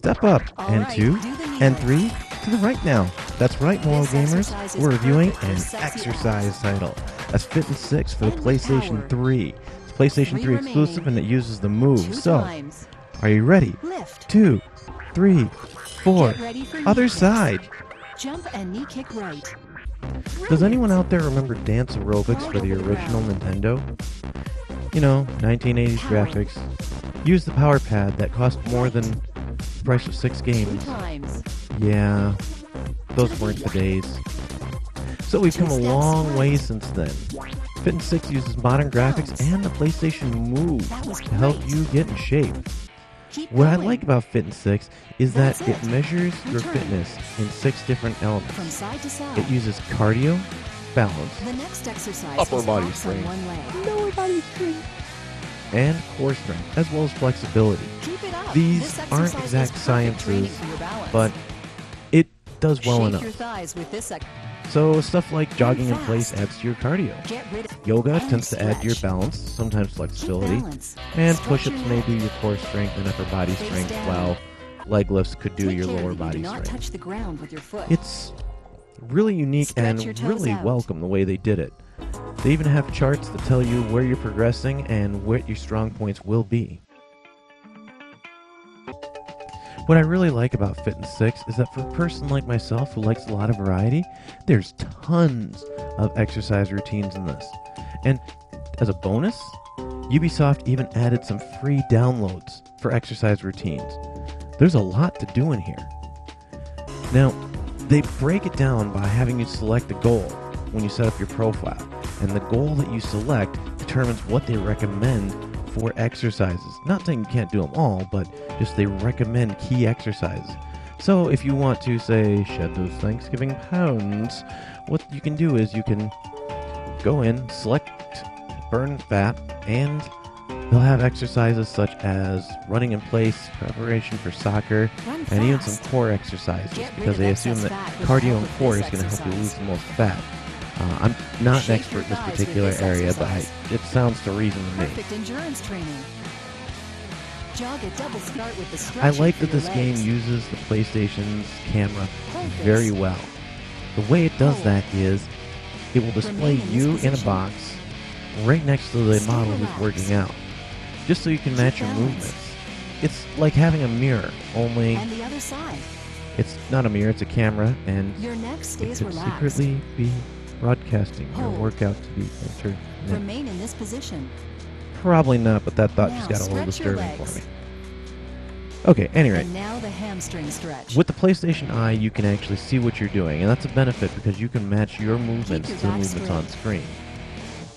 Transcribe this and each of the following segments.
Step up, and 2, and 3, to the right now. That's right, Moral Gamers. We're reviewing an exercise title. That's Fitness 6 for the PlayStation 3. It's PlayStation 3 exclusive, and it uses the Move. So, are you ready? 2, 3, 4. Other side. Jump and knee kick right. Does anyone out there remember Dance Aerobics for the original Nintendo? You know, 1980s graphics. Use the power pad that cost more than the price of 6 games. Yeah, those weren't the days. So we've come a long way since then. Fitness 6 uses modern graphics and the PlayStation Move to help you get in shape. What I like about Fitness 6 is that it measures your fitness in 6 different elements. From side to side. It uses cardio, balance, The next exercise upper is body hops on strength, one leg. lower body strength, and core strength, as well as flexibility. Keep it up. These This aren't exercise is exact perfect training sciences, for your balance. but it does well Shake enough. your thighs with this So stuff like jogging in place adds to your cardio. Get rid of Yoga and tends to add to your stretch. balance, sometimes flexibility. balance. And Stretch push-ups your may neck. do your core strength and upper body Face strength, down. while leg lifts could do Take your care lower that body you do not strength. touch the ground with your foot. It's really unique Stretch your and toes really out. welcome the way they did it. They even have charts that tell you where you're progressing and what your strong points will be. What I really like about Fitness 6 is that for a person like myself who likes a lot of variety, there's tons of exercise routines in this. And as a bonus, Ubisoft even added some free downloads for exercise routines. There's a lot to do in here. Now, they break it down by having you select a goal when you set up your profile. And the goal that you select determines what they recommend for exercises. Not saying you can't do them all, but just they recommend key exercises. So if you want to, say, shed those Thanksgiving pounds, what you can do is you can go in, select burn fat, and they'll have exercises such as running in place, preparation for soccer, Run and even fast. some core exercises, Get rid because of they excess assume that fat with cardio the and help of core this is going to help you lose exercise. the most fat. I'm not an Shake expert your in this thighs with particular this area, but exercise. it sounds to reason to me. Perfect endurance training. Jog a double start with the I stretching like for that your this game legs. uses the PlayStation's camera Hold this. very well. The way it does Hold. that is it will display Remain in this you in a position. box right next to the Stay model who's relaxed. working out, just so you can match your balance. movements. It's like having a mirror, only And the other side. it's not a mirror, it's a camera, and Your neck it stays could relaxed. secretly be broadcasting your Hold. workout to the internet. Remain in this position. Probably not, but that thought just Now got a little stretch your disturbing for legs. me. Okay, anyway. And now the hamstring stretch. With the PlayStation Eye, you can actually see what you're doing, and that's a benefit because you can match your movements your to the back movements straight. on screen.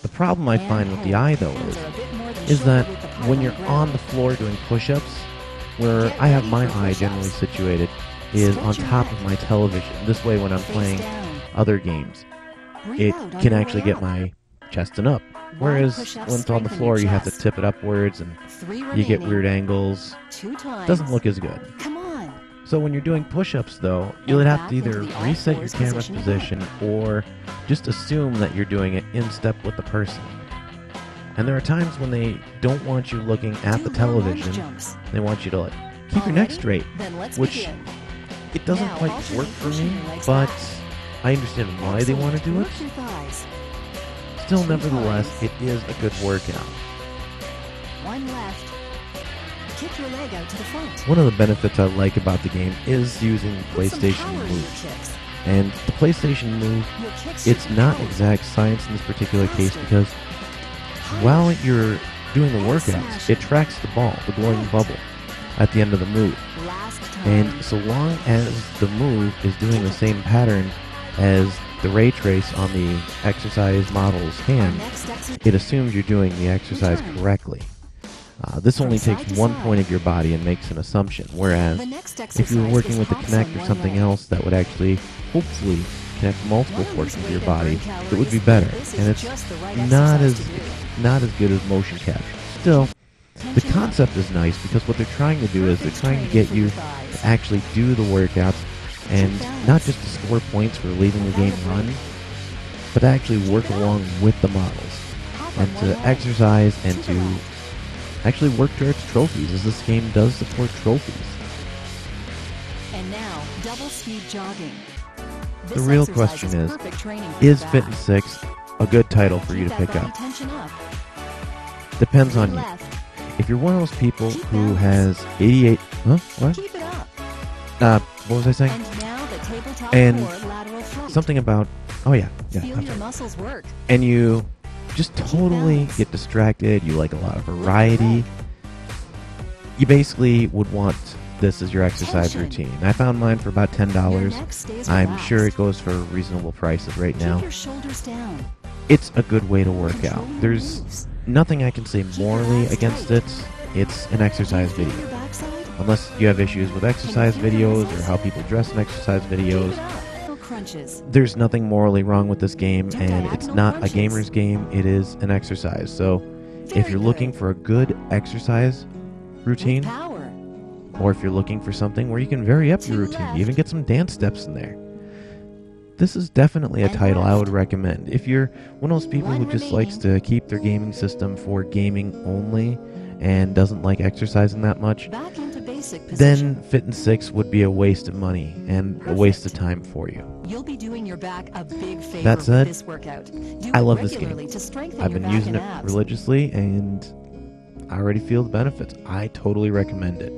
The problem I And find with the hold. Eye, though, Hands are a bit more than is shoulder that width apart when on you're the on ground. the floor doing push-ups, where Get I have ready my for eye push-ups. generally situated, is Stretch on your top neck. of my television. This way, when I'm Face playing down. other games, Breathe it out on can your actually way get out. my chest and up. Wide Whereas push-ups when it's on the strengthen floor, your you have to chest. tip it upwards, and 3 you get remaining. weird angles. 2 times. Doesn't look as good. Come on. So when you're doing push-ups, though, you'll And have back to either into the all reset your fours camera position position or just assume that you're doing it in step with the person. And there are times when they don't want you looking at Do the low lunge television. jumps. They want you to keep All your neck ready? straight, Then let's which begin. it doesn't Now quite alternate work for pushing me, your legs but back. I understand why they want to do it. Work your thighs. Still, 2 nevertheless, times. it is a good workout. 1 left. Kick your leg out to the front. One of the benefits I like about the game is using the Put some PlayStation power in your Move. kicks. And the PlayStation Move, Your kicks it's should be not cold. exact science in this particular case because while you're doing the workouts, it tracks the ball, the glowing bubble, at the end of the move. Last time. And so long as the move is doing the same pattern as the ray trace on the exercise model's Our hand, next exercise. it assumes you're doing the exercise Return. correctly. This only From takes side to one side. point of your body and makes an assumption, whereas The next if you were exercise working is with the hops Kinect on or one something leg. else that would actually, hopefully, connect multiple Wanna lose portions of your weight and body, burn it would be calories? better. This And is it's just the right not exercise as to do. not as good as motion capture. Still, the Tension up. concept is nice because what they're trying to do is they're trying to get you to actually do the workouts and not just to score points for leaving the game run, but to actually work along with the models Hop on and one to leg. exercise and To the to left. actually work towards trophies, as this game does support trophies. And now, double speed jogging. The real question is Fitness 6 a good title for you to pick up? Depends on you. If you're one of those people who has 88... Huh? What? Keep it up. What was I saying? And now the tabletop And core lateral float. something about... Oh, yeah. Feel That's your right. muscles work. And you just totally balance. get distracted. You like a lot of variety. You basically would want this as your exercise Tension. routine. I found mine for about Your $10. neck stays I'm relaxed. sure it goes for reasonable prices right now. Keep your shoulders down. It's a good way to work Control out. your There's moves. nothing I can say morally against it. It's an exercise Feel video. your backside? Unless you have issues with exercise Can you feel videos this? or how people dress in exercise Keep videos, it up. No crunches. there's nothing morally wrong with this game, Do and it's diagonal not a crunches. gamer's game, it is an exercise. So if Very you're looking good. for a good exercise With routine, power. or if you're looking for something where you can vary up your To routine, left. even get some dance steps in there, this is definitely a And title I would left. recommend. If you're one of those people One who just likes remaining. to keep their gaming system for gaming only and doesn't like exercising that much, Back into basic position. then Fitness 6 would be a waste of money and a waste of time for you. You'll be doing your back a big favor That with said, this workout. Do I it love this game. regularly to strengthen I've your been back using and it abs. religiously, and I already feel the benefits. I totally recommend it.